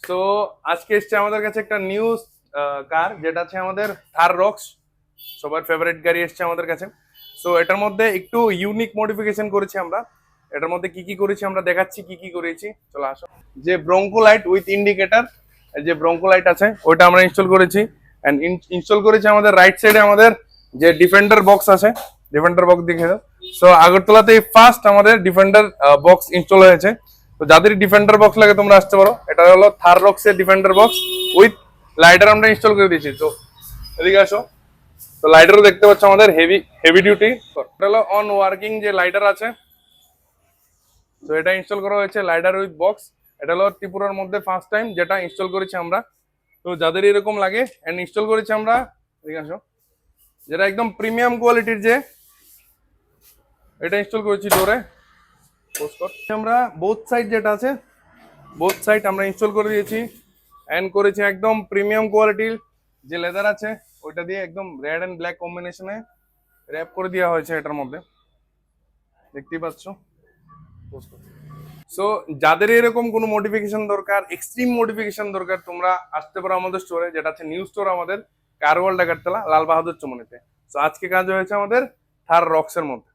তো আজকে এসছে আমাদের কাছে একটা নিউ কার, যেটা আছে আমাদের থার রক্স। সবার ফেভারিট গাড়ি এসছে আমাদের কাছে। সো এটার মধ্যে একটু ইউনিক মডিফিকেশন করেছি আমরা। এটার মধ্যে কি কি করেছি আমরা দেখাচ্ছি, কি কি করেছি, চলো আসো। যে ব্রঙ্কো লাইট উইথ ইন্ডিকেটর, যে ব্রঙ্কো লাইট আছে ওইটা আমরা ইনস্টল করেছি। এন্ড ইনস্টল করেছি আমাদের রাইট সাইডে আমাদের যে ডিফেন্ডার বক্স আছে, ডিফেন্ডার বক্স দেখে দাও। সো আগরতলাতে ফার্স্ট আমাদের ডিফেন্ডার বক্স ইনস্টল হয়েছে। তো যাদের ডিফেন্ডার বক্স লাগে তোমরা আসতে পারো। এটা হলো থার রক্স এর ডিফেন্ডার বক্স উইথ লাইটার আমরা ইনস্টল করে দিয়েছি। তো এদিকে আসো। তো লাইটারও দেখতে পাচ্ছ আমাদের হেভি হেভি ডিউটি। এটা হলো অন ওয়ার্কিং যে লাইটার আছে। তো এটা ইনস্টল করা হয়েছে লাইটার উইথ বক্স। এটা হলো ত্রিপুরার মধ্যে ফার্স্ট টাইম যেটা ইনস্টল করেছি আমরা। তো যাদের এরকম লাগে এন্ড ইনস্টল করেছি আমরা, এদিকে আসো, যেটা একদম প্রিমিয়াম কোয়ালিটির, যে এটা ইনস্টল করেছি ডোরে। আমরা বোথ সাইড যেটা আছে, বোথ সাইড আমরা ইনস্টল করে দিয়েছি এন্ড করেছি একদম প্রিমিয়াম কোয়ালিটির যে লেদার আছে ওইটা দিয়ে একদম রেড এন্ড ব্ল্যাক কম্বিনেশনে র্যাপ করে দেওয়া হয়েছে এটার মধ্যে, দেখতেই পাচ্ছ। সো যাদের এরকম কোনো মডিফিকেশন দরকার, এক্সট্রিম মডিফিকেশন দরকার, তোমরা আসতে পারো আমাদের স্টোরে, যেটা আছে নিউ স্টোর আমাদের কার ওয়ার্ল্ড, ডাকারতলা, লাল বাহাদুর চমনিতে। সো আজকে কাজ হয়েছে আমাদের থার রক্সের মধ্যে।